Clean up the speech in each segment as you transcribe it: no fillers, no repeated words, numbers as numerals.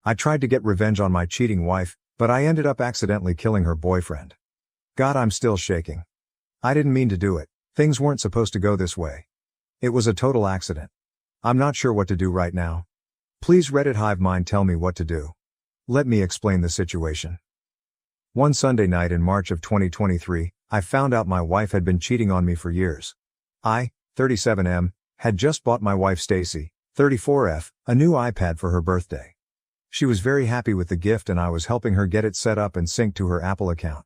I tried to get revenge on my cheating wife, but I ended up accidentally killing her boyfriend. God, I'm still shaking. I didn't mean to do it. Things weren't supposed to go this way. It was a total accident. I'm not sure what to do right now. Please Reddit Hive Mind tell me what to do. Let me explain the situation. One Sunday night in March of 2023, I found out my wife had been cheating on me for years. I, 37M, had just bought my wife Stacy, 34F, a new iPad for her birthday. She was very happy with the gift and I was helping her get it set up and synced to her Apple account.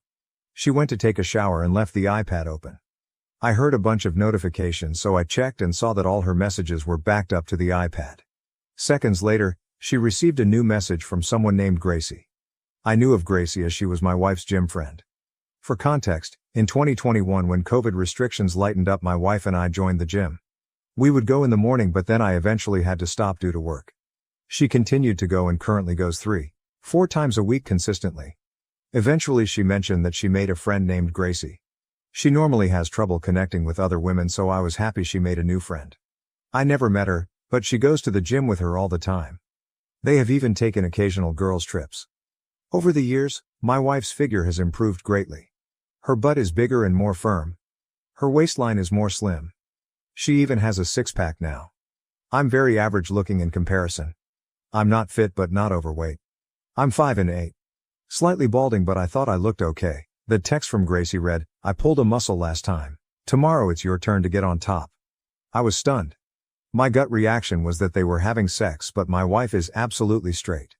She went to take a shower and left the iPad open. I heard a bunch of notifications, so I checked and saw that all her messages were backed up to the iPad. Seconds later, she received a new message from someone named Gracie. I knew of Gracie as she was my wife's gym friend. For context, in 2021 when COVID restrictions lightened up, my wife and I joined the gym. We would go in the morning, but then I eventually had to stop due to work. She continued to go and currently goes 3-4 times a week consistently. Eventually she mentioned that she made a friend named Gracie. She normally has trouble connecting with other women, so I was happy she made a new friend. I never met her, but she goes to the gym with her all the time. They have even taken occasional girls' trips. Over the years, my wife's figure has improved greatly. Her butt is bigger and more firm. Her waistline is more slim. She even has a six-pack now. I'm very average looking in comparison. I'm not fit but not overweight. I'm 5'8". Slightly balding, but I thought I looked okay. The text from Gracie read, "I pulled a muscle last time. Tomorrow it's your turn to get on top." I was stunned. My gut reaction was that they were having sex, but my wife is absolutely straight.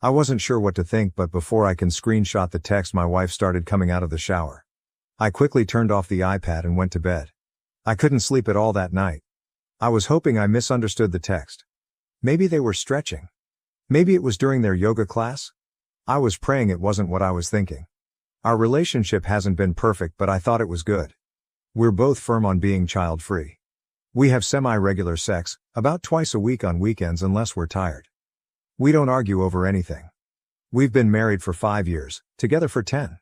I wasn't sure what to think, but before I can screenshot the text, my wife started coming out of the shower. I quickly turned off the iPad and went to bed. I couldn't sleep at all that night. I was hoping I misunderstood the text. Maybe they were stretching. Maybe it was during their yoga class. I was praying it wasn't what I was thinking. Our relationship hasn't been perfect, but I thought it was good. We're both firm on being child-free. We have semi-regular sex, about twice a week on weekends unless we're tired. We don't argue over anything. We've been married for 5 years, together for 10.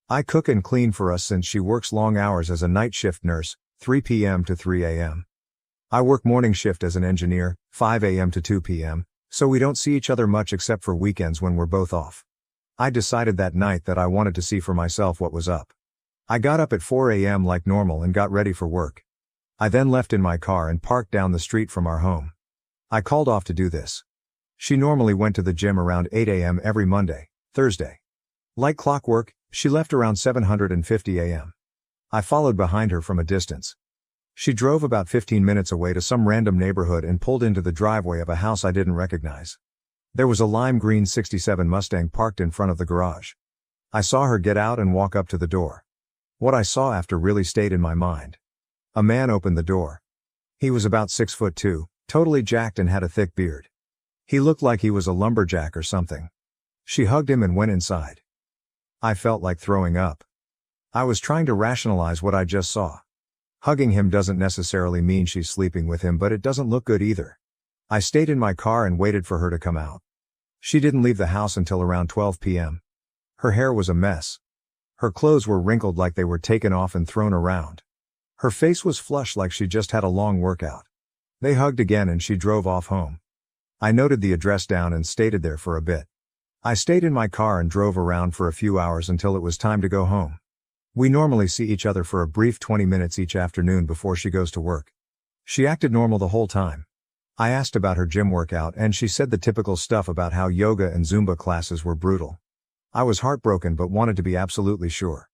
I cook and clean for us since she works long hours as a night shift nurse, 3 p.m. to 3 a.m. I work morning shift as an engineer, 5 a.m. to 2 p.m., so we don't see each other much except for weekends when we're both off. I decided that night that I wanted to see for myself what was up. I got up at 4 a.m. like normal and got ready for work. I then left in my car and parked down the street from our home. I called off to do this. She normally went to the gym around 8 a.m. every Monday, Thursday. Like clockwork, she left around 7:50 a.m. I followed behind her from a distance. She drove about 15 minutes away to some random neighborhood and pulled into the driveway of a house I didn't recognize. There was a lime green '67 Mustang parked in front of the garage. I saw her get out and walk up to the door. What I saw after really stayed in my mind. A man opened the door. He was about 6'2", totally jacked and had a thick beard. He looked like he was a lumberjack or something. She hugged him and went inside. I felt like throwing up. I was trying to rationalize what I just saw. Hugging him doesn't necessarily mean she's sleeping with him, but it doesn't look good either. I stayed in my car and waited for her to come out. She didn't leave the house until around 12 p.m. Her hair was a mess. Her clothes were wrinkled like they were taken off and thrown around. Her face was flushed like she just had a long workout. They hugged again and she drove off home. I noted the address down and stayed there for a bit. I stayed in my car and drove around for a few hours until it was time to go home. We normally see each other for a brief 20 minutes each afternoon before she goes to work. She acted normal the whole time. I asked about her gym workout and she said the typical stuff about how yoga and Zumba classes were brutal. I was heartbroken but wanted to be absolutely sure.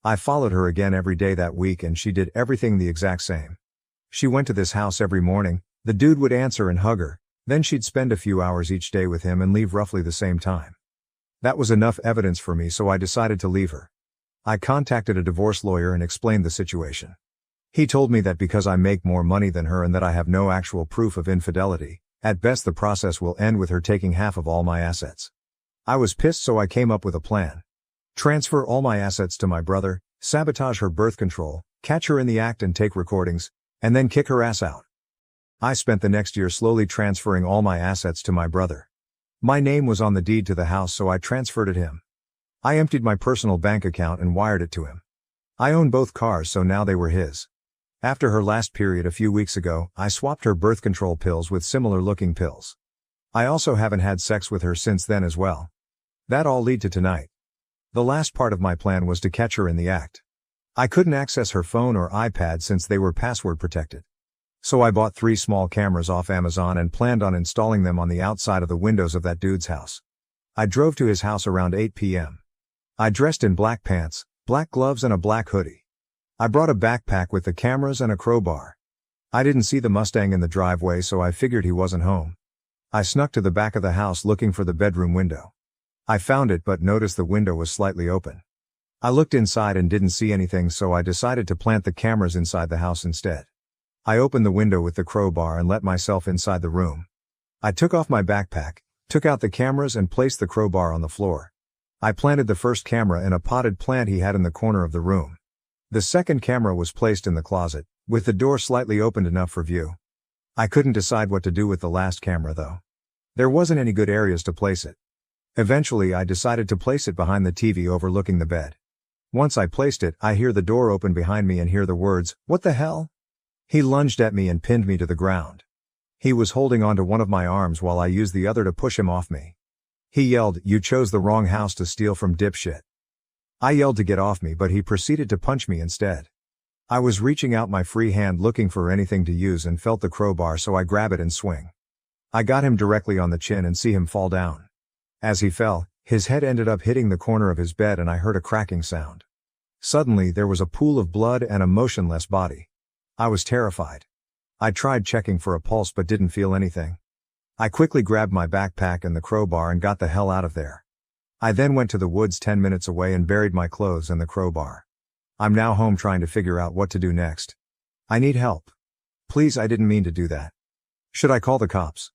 I followed her again every day that week and she did everything the exact same. She went to this house every morning, the dude would answer and hug her, then she'd spend a few hours each day with him and leave roughly the same time. That was enough evidence for me, so I decided to leave her. I contacted a divorce lawyer and explained the situation. He told me that because I make more money than her and that I have no actual proof of infidelity, at best the process will end with her taking half of all my assets. I was pissed, so I came up with a plan. Transfer all my assets to my brother, sabotage her birth control, catch her in the act and take recordings, and then kick her ass out. I spent the next year slowly transferring all my assets to my brother. My name was on the deed to the house, so I transferred it him. I emptied my personal bank account and wired it to him. I own both cars, so now they were his. After her last period a few weeks ago, I swapped her birth control pills with similar looking pills. I also haven't had sex with her since then as well. That all lead to tonight. The last part of my plan was to catch her in the act. I couldn't access her phone or iPad since they were password protected. So I bought 3 small cameras off Amazon and planned on installing them on the outside of the windows of that dude's house. I drove to his house around 8 p.m. I dressed in black pants, black gloves and a black hoodie. I brought a backpack with the cameras and a crowbar. I didn't see the Mustang in the driveway, so I figured he wasn't home. I snuck to the back of the house looking for the bedroom window. I found it but noticed the window was slightly open. I looked inside and didn't see anything, so I decided to plant the cameras inside the house instead. I opened the window with the crowbar and let myself inside the room. I took off my backpack, took out the cameras and placed the crowbar on the floor. I planted the first camera in a potted plant he had in the corner of the room. The second camera was placed in the closet, with the door slightly opened enough for view. I couldn't decide what to do with the last camera though. There wasn't any good areas to place it. Eventually I decided to place it behind the TV overlooking the bed. Once I placed it, I hear the door open behind me and hear the words, "What the hell?" He lunged at me and pinned me to the ground. He was holding onto one of my arms while I used the other to push him off me. He yelled, "You chose the wrong house to steal from, dipshit." I yelled to get off me, but he proceeded to punch me instead. I was reaching out my free hand looking for anything to use and felt the crowbar, so I grab it and swing. I got him directly on the chin and see him fall down. As he fell, his head ended up hitting the corner of his bed and I heard a cracking sound. Suddenly there was a pool of blood and a motionless body. I was terrified. I tried checking for a pulse but didn't feel anything. I quickly grabbed my backpack and the crowbar and got the hell out of there. I then went to the woods 10 minutes away and buried my clothes and the crowbar. I'm now home trying to figure out what to do next. I need help. Please, I didn't mean to do that. Should I call the cops?